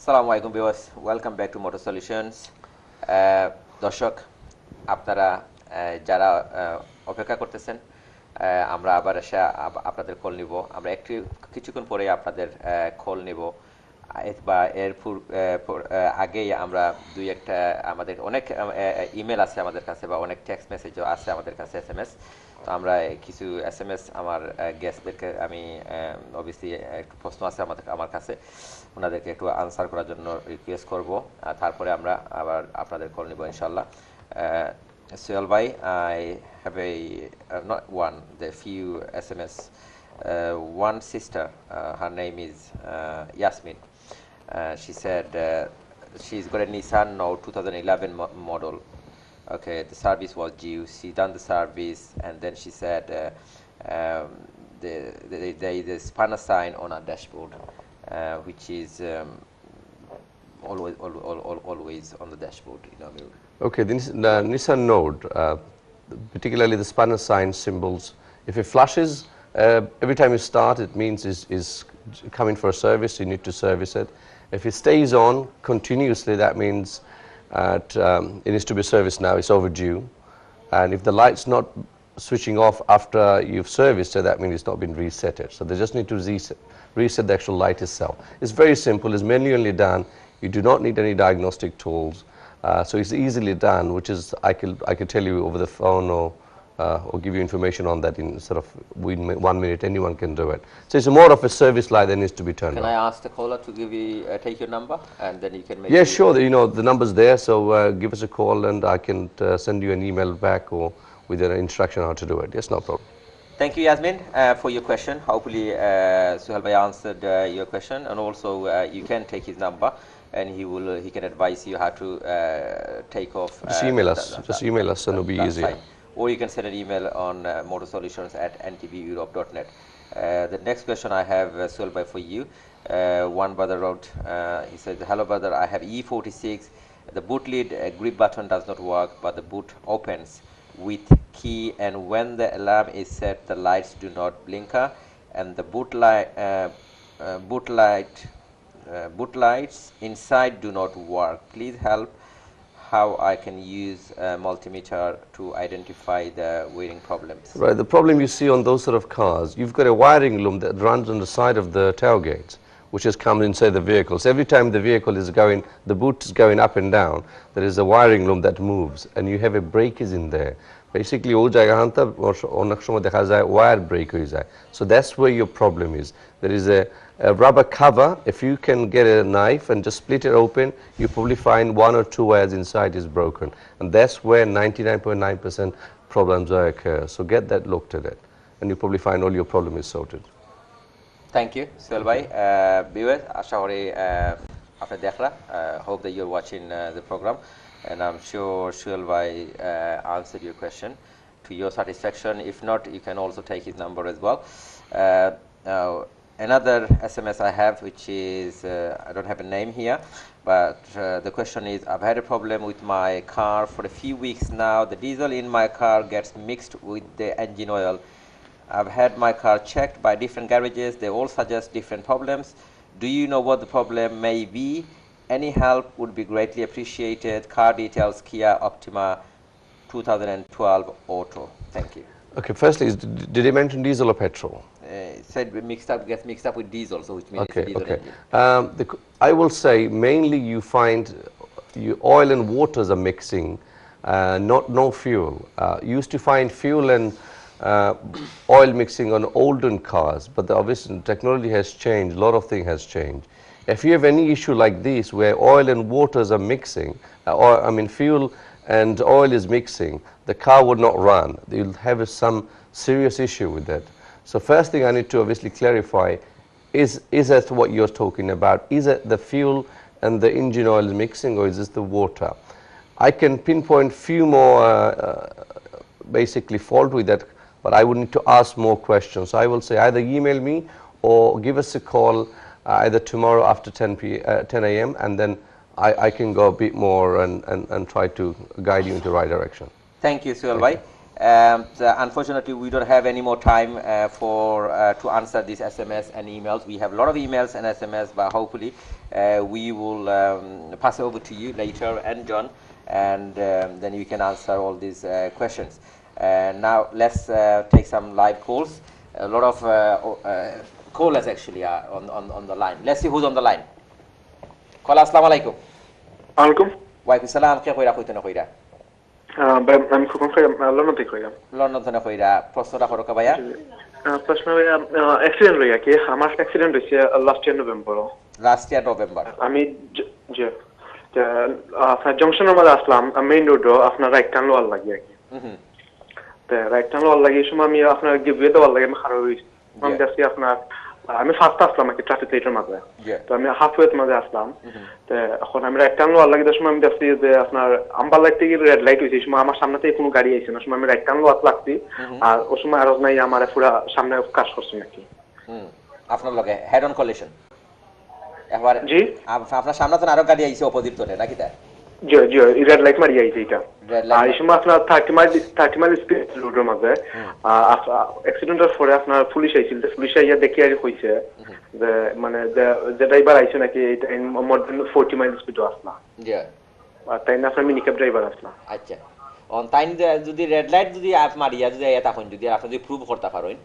আসসালামু আলাইকুম viewers, welcome back to motor solutions. দর্শক, আপনারা যারা অপেক্ষা করতেছেন, আমরা আবার এসে আপনাদের কল নিব। আমরা কিছুক্ষণ পরে আপনাদের কল নিব, বা এর আগেই আমরা দুই একটা আমাদের অনেক ইমেল আছে আমাদের কাছে, বা অনেক টেক্সট মেসেজও আছে আমাদের কাছে, SMS। তো আমরা কিছু SMS আমার গেস্টদেরকে আমি অবভিয়াসলি একটু প্রশ্ন আছে আমার কাছে, ওনাদেরকে একটু আনসার করার জন্য রিকোয়েস্ট করব, তারপরে আমরা আবার আপনাদের কল নিব ইনশাল্লাহ। Sohail bhai, I have not one, the few SMS. One sister, her name is Yasmin. She said she's got a Nissan Note 2011 model. Okay, the service was due. She done the service, and then she said there is a spanner sign on her dashboard, which is always on the dashboard. Okay, the Nissan Note, particularly the spanner sign symbols, if it flashes every time you start, it means is coming for a service. You need to service it. If it stays on continuously, that means it needs to be serviced now. It's overdue. And if the light's not switching off after you've serviced it, that means it's not been resetted. So they just need to reset the actual light itself. It's very simple. It's manually done. You do not need any diagnostic tools. So it's easily done, which is I could tell you over the phone or give you information on that in sort of 1 minute. Anyone can do it. So it's more of a service light that needs to be turned on. Can I ask the caller to take your number, and then you can make? Yeah, sure. You know the number's there, so give us a call, and I can send you an email back or with an instruction how to do it. Yes, no problem. Thank you, Yasmin, for your question. Hopefully, Sohail bhai answered your question, and also you can take his number, and he can advise you how to take off. Just email us. Just email us, and it'll be easier. Or you can send an email on motorsolutions@ntvyeurope.net. The next question I have, Sohail bhai, for you. One brother wrote, he said, "Hello brother, I have E46. The boot lid grip button does not work, but the boot opens with key, and when the alarm is set, the lights do not blinker, and the boot lights inside do not work. Please help how I can use a multimeter to identify the wiring problems." Right, the problem you see on those sort of cars, you've got a wiring loom that runs on the side of the tailgates, which has come inside the vehicles. Every time the vehicle is going, the boot is going up and down, there is a wiring loom that moves, and you have a breakers in there. Basically, wire break. So that's where your problem is. There is a rubber cover. If you can get a knife and just split it open, you probably find 1 or 2 wires inside is broken. And that's where 99.9% problems occur. So get that looked at it, and you probably find all your problem is sorted. Thank you, Sohail bhai. Viewers, asha kori apni dekhra. Hope that you're watching the program, and I'm sure Sohail bhai answered your question to your satisfaction. If not, you can also take his number as well. Another SMS I have, which is I don't have a name here, but the question is, I've had a problem with my car for a few weeks now. The diesel in my car gets mixed with the engine oil. I've had my car checked by different garages. They all suggest different problems. Do you know what the problem may be? Any help would be greatly appreciated. Car details, Kia Optima 2012 Auto. Thank you. Okay, firstly, did he mention diesel or petrol? It said gets mixed up with diesel, so which means okay, it's a diesel engine. I will say mainly you find oil and waters are mixing, no fuel. You used to find fuel and oil mixing on older cars, but obviously technology has changed, a lot of things has changed. If you have any issue like this where oil and waters are mixing, fuel and oil is mixing, the car would not run. You'll have some serious issue with that. So first thing I need to obviously clarify is that what you're talking about? Is it the fuel and the engine oil is mixing, or is this the water? I can pinpoint few more basically fault with that, but I would need to ask more questions. So I will say either email me or give us a call either tomorrow after 10 a.m. and then I can go a bit more and try to guide you into the right direction. Thank you, Sohail bhai. Unfortunately, we don't have any more time to answer these SMS and emails. We have a lot of emails and SMS, but hopefully we will pass over to you later and John, and then you can answer all these questions. Now let's take some live calls. A lot of callers actually are on the line. Let's see who's on the line. Caller, assalamu alaikum. Alaikum. Wa alaikum salam. Kya koira koitana koira? আমি খুকন খাই London থেকে কইলাম London থেকে কইরা প্রশ্নটা করো কা ভাইয়া প্রশ্ন ভাইয়া অ্যাক্সিডেন্ট হইয়া কি আমার অ্যাক্সিডেন্ট হইছে লাস্ট ইয়ার নভেম্বর আমি যে আপনার জংশনের মধ্যে আসলাম মেইন রোড আপনার রাইট টার্ন লওয়ার লাগে আর কি তো রাইট টার্ন লওয়ার লাগে এই সময় আমি আপনার গিভওয়ে দেওয়ার লাগে আমি খারাপ হইছি আমি দেখছি আপনার আমি ফার্স্ট আসলাম আর কি ট্রাফিক লাইটের মাঝে তো আমি হাফওয়ের মাঝে আসলাম তো এখন আমি রাইট টার্ন লওয়ার লাগে যে সময় আমি দেখছি যে আপনার আম্বার লাইট থেকে রেড লাইট হয়েছে এই সময় আমার সামনে থেকে কোনো গাড়ি আইছে না সময় আমি রাইট টার্ন লওয়ার লাগছি আর ওই সময় আরো নাই আমার পুরো সামনে কাজ করছে নাকি আপনার লগে হেড অন কলিশন একবার জি আপনার সামনে তো আরো গাড়ি আইছে অপোজিট তোরে নাকি তা জি জি রেড লাইট মারি আইছে এটা আর এই সময় আপনার 30 মাইল স্পিড রোডের মাঝে অ্যাক্সিডেন্টের পরে আপনার পুলিশ আইছিল পুলিশ আইয়া দেখি আর কইছে যে মানে যে ড্রাইভার আইছে নাকি এটা মোর দেন 40 মাইল স্পিড আসলা জি আর তাই না আপনার মিনিকাপ ড্রাইভার আসলা আচ্ছা অন টাইম যদি রেড লাইট যদি আপ মারিয়া যদি এটা কোন যদি আপনি যদি প্রুভ করতে পারেন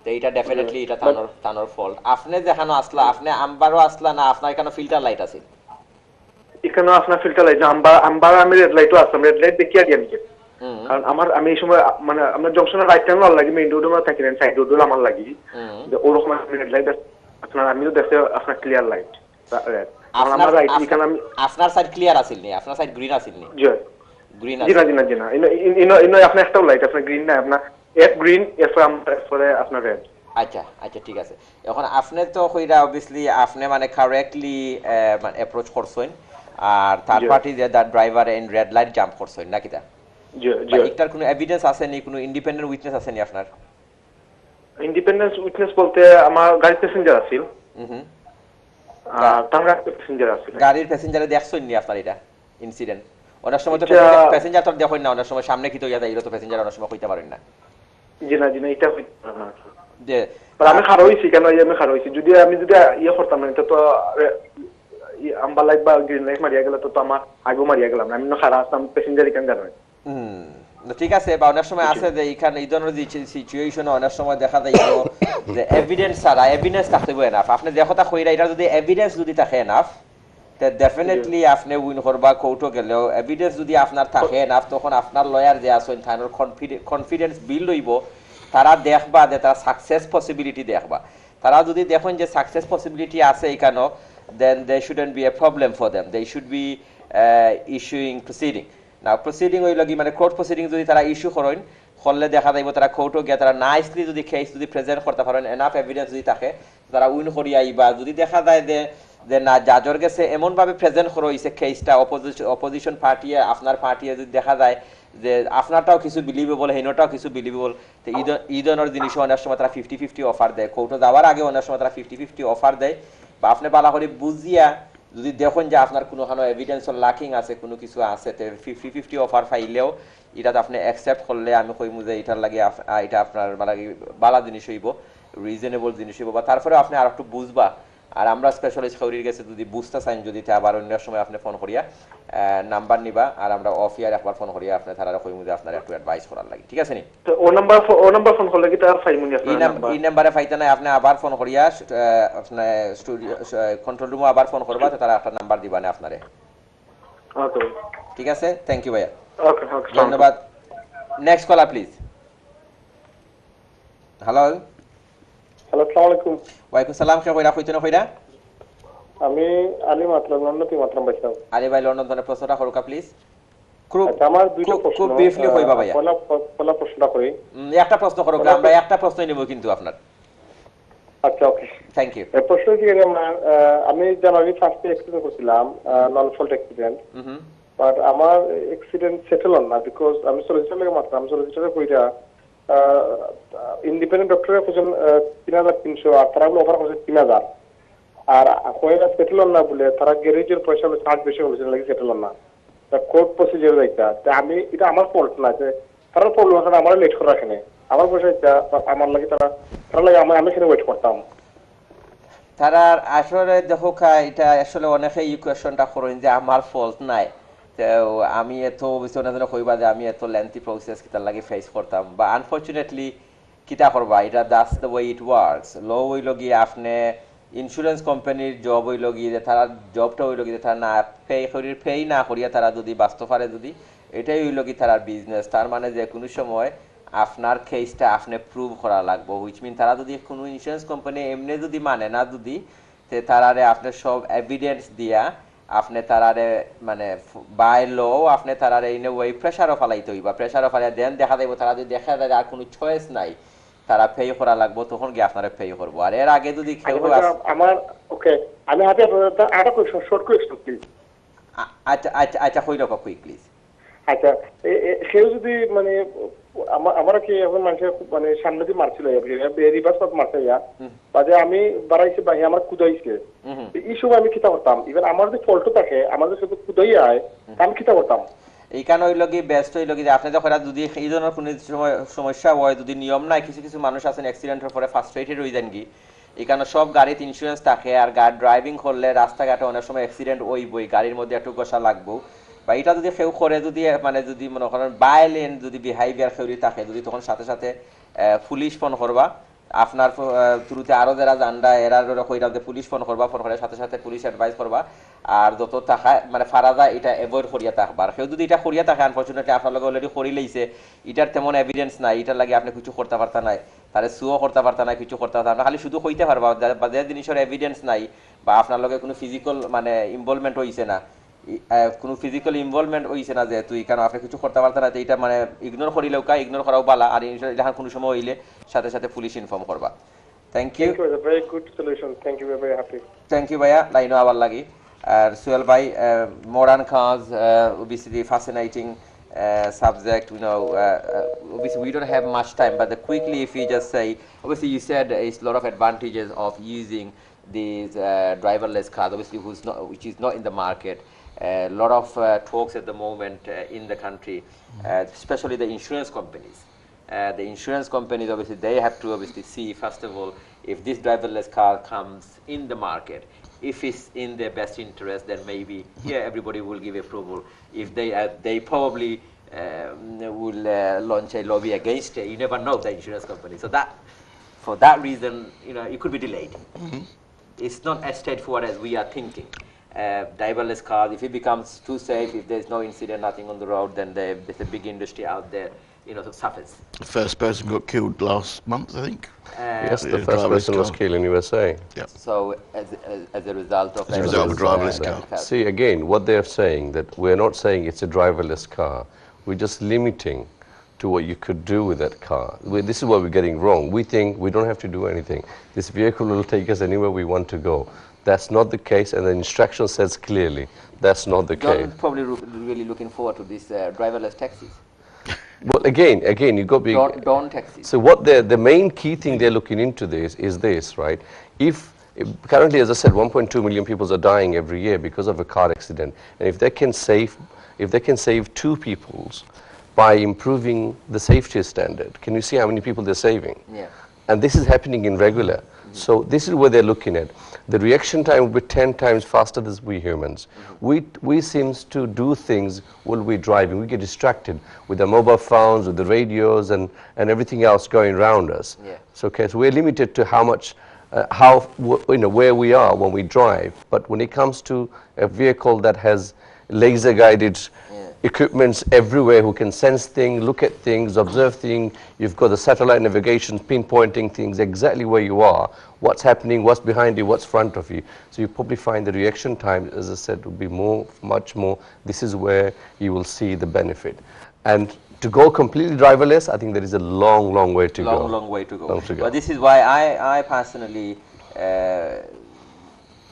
তো এটা ডেফিনেটলি এটা তানোর ফল্ট আপনি যেখানে আসলা আপনি আমবারও আসলা না আপনার এখানে ফিল্টার লাইট আছে এখানে আপনার ফিল্টার লাইট আমবার আমি রেড লাইটও আসলাম রেড লাইট দেখি আর আমি কারণ আমি এই সময় মানে আমরা জংশনের রাইট টার্ন লওয়ার লাগে মেইন রোডে না থাকি সাইড রোডে আমার লাগি যে ওরকম রেড লাইট আপনার আমিও দেখতে আপনার ক্লিয়ার লাইট রেড আমার রাইট এখানে আমি আপনার সাইড ক্লিয়ার আছিল নি আপনার সাইড গ্রিন আছিল নি জি গ্রিন আছে জি না ইনো আপনার একটা লাইট আপনার গ্রিন না আপনার এক গ্রিন এরপর পরে আপনার রেড আচ্ছা আচ্ছা ঠিক আছে এখন আপনি তো কইরা অবভিয়াসলি আপনি মানে কারেক্টলি মানে অ্যাপ্রোচ করছেন আর থার্ড পার্টি যে that driver in red light jump করছেন নাকি তা জি জি এটার কোনো এভিডেন্স আছে নি কোনো ইন্ডিপেন্ডেন্ট উইটনেস আছে নি আপনার ইন্ডিপেন্ডেন্স উইটনেস বলতে আমার গাড়ির প্যাসেঞ্জার আছিল তাঙ্গা প্যাসেঞ্জার আছিল গাড়ির প্যাসেঞ্জারে দেখছেন নি আপনার এটা ইনসিডেন্ট অনেক সময় তো প্যাসেঞ্জার তো দেখেন না অনেক সময় সামনে কি তো যায় এটা তো প্যাসেঞ্জার অনেক সময় কইতে পারেন না জি না এটা হইতো না যে আমি খারাপ হইছি কেন আমি খারাপ হইছি যদি ইয়ে করতাম না এটা তো আম্বার লাইট বা গ্রিন লাইট মারিয়া গেল তো আমার আগেও মারিয়া গেলাম আমি না খারাপ আসতাম প্যাসেঞ্জার এখানে জানো ঠিক আছে বা অনেক সময় আছে যে এখানে এই ধরনের যে সিচুয়েশনে অনেক সময় দেখা যায় যে এভিডেন্স ছাড়া এভিডেন্স থাকতে হবে না আপনি যে কথা কইরা এটা যদি এভিডেন্স যদি থাকে এনাফ তে ডেফিনেটলি আপনি উইন করবা কোর্টও গেলেও এভিডেন্স যদি আপনার থাকে এনাফ তখন আপনার লয়ার যে আছেন তার কনফিডেন্স বিল্ড হইব তারা দেখবা যে তারা সাকসেস পসিবিলিটি দেখবা তারা যদি দেখেন যে সাকসেস পসিবিলিটি আছে এখানেও then there shouldn't be a problem for them they should be issuing proceeding now proceeding হইল কি মানে কোর্ট প্রসিডিং যদি তারা ইস্যু করেন করলে দেখা যাইব তারা কোর্টও গিয়ে তারা নাইসলি যদি কেস যদি প্রেজেন্ট করতে পারেন এনাফ এভিডেন্স যদি থাকে তারা উইন করি আইবা যদি দেখা যায় যে না জাজর কাছে এমন ভাবে প্রেজেন্ট করা হইছে কেসটা অপোজিশন পার্টি আপনার পার্টি যদি দেখা যায় যে আপনারটাও কিছু বিলিভেবল হেনটাও কিছু বিলিভেবল তো ইদনের জিনিসও অনেক সময় তারা 50-50 অফার দেয় কোর্টে যাওয়ার আগে অনেক সময় তারা 50-50 অফার দেয় বা আপনি বালা করে বুঝিয়া যদি দেখেন যে আপনার কোনোখানো এভিডেন্সর লাকিং আছে কোনো কিছু আছে তে 50-50 অফার পাইলেও এটা আপনি অ্যাকসেপ্ট করলে আমি কইমু যে এটার লাগে এটা আপনার বালা জিনিস হইব রিজনেবল জিনিস হইব বা তারপরে আপনি আর একটু বুঝবা আর আমরা স্পেশালিস্ট খবরের কাছে যদি বুঝতে চান যদি আবার অন্য সময় আপনি ফোন করিয়া নাম্বার নিবা আর আমরা অফ ইয়ার একবার ফোন করিয়া আপনি তারা কইমু যে আপনার একটু অ্যাডভাইস করার লাগে ঠিক আছে নি তো ও নাম্বার ফোন করলে কি তার ফাইমুনি আপনার নাম্বার এই নাম্বারে ফাইতে না আপনি আবার ফোন করিয়া আপনি স্টুডিও কন্ট্রোল রুমে আবার ফোন করবা তো তারা আপনার নাম্বার দিবা না আপনারে ওকে ঠিক আছে থ্যাংক ইউ ভাইয়া ওকে ধন্যবাদ নেক্সট কলার প্লিজ হ্যালো আসসালামু আলাইকুম ওয়ালাইকুম সালাম কে কইরা কইতেন কইরা আমি আলী মাতলাম লন্ডন মাতলাম ভাইসাব আলী ভাই লন্ডন থেকে প্রশ্নটা করুকা প্লিজ আমার দুইটা প্রশ্ন খুব ব্রিফলি কইবা ভাইয়া পলা প্রশ্নটা করি একটা প্রশ্ন করুকা আমরা একটা প্রশ্নই নেব কিন্তু আপনার আচ্ছা ওকে থ্যাংক ইউ এই প্রশ্ন কি আমি জানুয়ারি ফার্স্টে অ্যাক্সিডেন্ট করেছিলাম নন ফল্ট অ্যাক্সিডেন্ট বাট আমার অ্যাক্সিডেন্ট সেটেল হল না বিকজ আমি সলিসিটর লাগে মাত্র আমি সলিসিটরে কইরা ইন্ডিপেন্ডেন্ট ডক্টরের পর্যন্ত 3,300 আর তারা অফার করছে 3,000 আর কয়টা সেটেল না বলে তারা গ্যারেজের পয়সা হলো 60 বেশি হয়েছে লাগে সেটেল না কোর্ট প্রসিজার যাইতা আমি এটা আমার ফল্ট না যে তারা প্রবলেম আছে আমার লেট করে রাখেনি আমার বসে আমার লাগে তারা লাগে আমি এখানে ওয়েট করতাম তারা আসলে দেখো এটা আসলে অনেকে এই কোয়েশনটা করেন যে আমার ফল্ট নাই তো আমি এত বিশ্বনাথন কইবা যে আমি এত লেন্থি প্রসেস কিতা লাগে ফেস করতাম বা আনফরচুনেটলি কিতা করবা এটা that's the way it works লো হইল গিয়ে আপনি ইন্স্যুরেন্স কোম্পানির জব হইল গিয়ে তারা জবটা হইল গিয়ে তারা না পে না করিয়া তারা যদি বাস্তব পারে যদি এটাই হইল কি তার বিজনেস তার মানে যে কোনো সময় আপনার কেসটা আপনি প্রুভ করা লাগবে হুইচ মিন তারা যদি কোনো ইন্স্যুরেন্স কোম্পানি এমনি যদি মানে না যদি তে তারারে আপনি সব এভিডেন্স দিয়া আপনি তারারে মানে বাই ল আপনি তারারে ইন এ ওয়ে প্রেসারও ফালাইতে হইবা প্রেসারও ফালাই দেন দেখা যাইব তারা যদি দেখা যায় আর কোনো চয়েস নাই তারা পে করা লাগবে তখন কি আপনারা পে করবো আর এর আগে যদি কেউ আমার ওকে আমি হাতে আরেকটা কোয়েশ্চন শর্ট কোয়েশ্চন প্লিজ আচ্ছা আচ্ছা আচ্ছা হইল কুইক প্লিজ আচ্ছা সেও যদি মানে আমার কি এখন মানুষের মানে সামনে দিয়ে মারছিল রিভার্স পাত মারছে বাজে আমি বাড়াইছি বাহি আমার কুদাইছে এই সময় আমি কিতা করতাম ইভেন আমার যে ফল্ট থাকে আমার যে শুধু কুদাই আয় আমি কিতা করতাম এইখানে হইল কি বেস্ট হইল কি আপনি যখন যদি এই ধরনের কোনো সমস্যা হয় যদি নিয়ম নাই কিছু কিছু মানুষ আছেন অ্যাক্সিডেন্টের পরে ফার্স্ট্রেটেড হয়ে যান কি এখানে সব গাড়িতে ইন্স্যুরেন্স থাকে আর গাড়ি ড্রাইভিং করলে রাস্তাঘাটে অনেক সময় অ্যাক্সিডেন্ট হইবই গাড়ির মধ্যে একটু গোসা লাগবো বা এটা যদি কেউ করে যদি মানে যদি মনে করেন ভায়োলেন্ট যদি বিহেভিয়ার কেউরি থাকে যদি তখন সাথে সাথে পুলিশ ফোন করবা আপনার থ্রুতে আরো যারা জানডা এরার কইরা যে পুলিশ ফোন করবা ফোন করে সাথে সাথে পুলিশ অ্যাডভাইস করবা আর যত টাকা মানে ফারাদা এটা অ্যাভয়েড করিয়া থাকবা আর কেউ যদি এটা করিয়া থাকে আনফরচুনেটলি আপনার লগে অলরেডি করি লইছে এটার তেমন এভিডেন্স নাই এটার লাগে আপনি কিছু করতে পারতা নাই তাহলে সুও করতে পারতা না কিছু করতে পারতা না খালি শুধু কইতে পারবা বা যে জিনিসের এভিডেন্স নাই বা আপনার লগে কোনো ফিজিক্যাল মানে ইনভলভমেন্ট হইছে না কোনো ফিজিক্যাল ইনভলভমেন্ট হইছে না যে তুই কেন আপনি কিছু করতে পারতা না এটা মানে ইগনোর করিলেও কা ইগনোর করাও বালা আর এটা কোনো সময় হইলে সাথে সাথে পুলিশ ইনফর্ম করবা thank you very good solution thank you very happy thank you ভাইয়া লাইনো আবার লাগি আর সোহেল ভাই modern cars obviously fascinating subject obviously we don't have much time but quickly if we just say obviously you said it's a lot of advantages of using these driverless cars obviously which is not in the market a lot of talks at the moment in the country especially the insurance companies the insurance companies obviously they have to obviously see first of all if this driverless car comes in the market if it's in their best interest then maybe everybody will give approval if they probably will launch a lobby against it you never know the insurance company so that for that reason it could be delayed it's not as straightforward as we are thinking driverless cars if it becomes too safe if there's no incident nothing on the road then there's a big industry out there suffers. The first person got killed last month, I think. Yes, the first person was killed in USA. Yeah. So as a result of a driverless car. See, again, what they're saying, that we're not saying it's a driverless car. We're just limiting to what you could do with that car. This is what we're getting wrong. We think we don't have to do anything. This vehicle will take us anywhere we want to go. That's not the case, and the instruction says clearly that's not the case. You're probably really looking forward to these driverless taxis. Well, again, you got to be... Dawn taxis. So what the main key thing they're looking into is this, right? If currently, as I said, 1.2 million people are dying every year because of a car accident, and if they can save 2 people's by improving the safety standard, can you see how many people they're saving? Yeah. And this is happening in regular. So this is what they're looking at. The reaction time will be 10 times faster than we humans. We seems to do things while we're driving. We get distracted with the mobile phones, with the radios, and everything else going around us. Yeah. So we're limited to how much, where we are when we drive. But when it comes to a vehicle that has laser-guided equipments everywhere who can sense things, look at things, observe things. You've got the satellite navigation pinpointing things exactly where you are, what's happening, what's behind you, what's front of you. So you probably find the reaction time, as I said, will be much more. This is where you will see the benefit. And to go completely driverless, I think there is a long, long way to go. Long way to go. But this is why I personally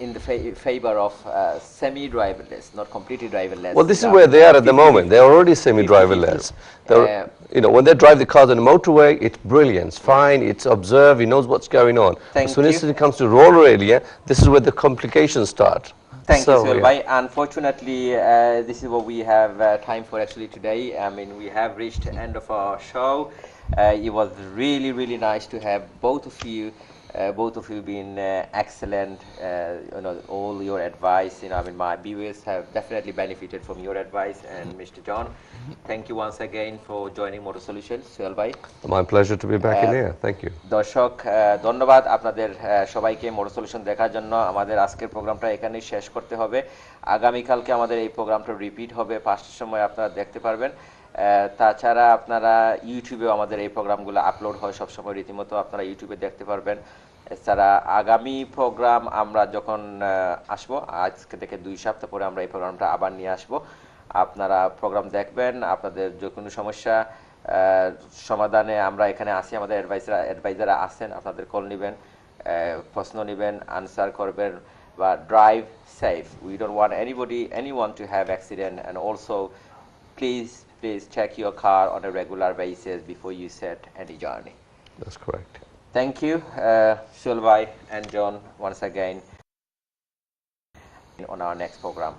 in the favor of semi-driverless, not completely driverless. Well, this is where they are at the moment. They're already semi-driverless. When they drive the cars on the motorway, it's brilliant, it's fine, it's observed, he knows what's going on. As soon as it comes to rural area, this is where the complications start. Thank you, So, Suhail yeah. bhai. Unfortunately, this is what we have time for actually today. I mean, we have reached the end of our show. It was really, really nice to have both of you. Both of you been excellent. All your advice. I mean, my viewers have definitely benefited from your advice. And Mr. John, thank you once again for joining Motor Solutions, Suhail bhai. My pleasure to be back in here. Thank you. দর্শক ধন্যবাদ আপনাদের সবাইকে motor solution দেখার জন্য। আমাদের আজকের প্রোগ্রামটা এখানেই শেষ করতে হবে। আগামীকালকে আমাদের এই প্রোগ্রামটা রিপিট হবে 5টার সময়, আপনারা দেখতে পারবেন। তাছাড়া আপনারা ইউটিউবেও আমাদের এই প্রোগ্রামগুলো আপলোড হয় সবসময় রীতিমতো, আপনারা ইউটিউবে দেখতে পারবেন। এছাড়া আগামী প্রোগ্রাম আমরা যখন আসবো, আজকে থেকে 2 সপ্তাহ পরে আমরা এই প্রোগ্রামটা আবার নিয়ে আসবো। আপনারা প্রোগ্রাম দেখবেন, আপনাদের যে কোনো সমস্যা সমাধানে আমরা এখানে আসি, আমাদের অ্যাডভাইজাররা আছেন, আপনাদের কল নেবেন, প্রশ্ন নেবেন, আনসার করবেন। বা drive safe, we don't want anyone to have accident, and also please check your car on a regular basis before you set any journey. That's correct. Thank you, Suhail bhai and John, once again on our next program.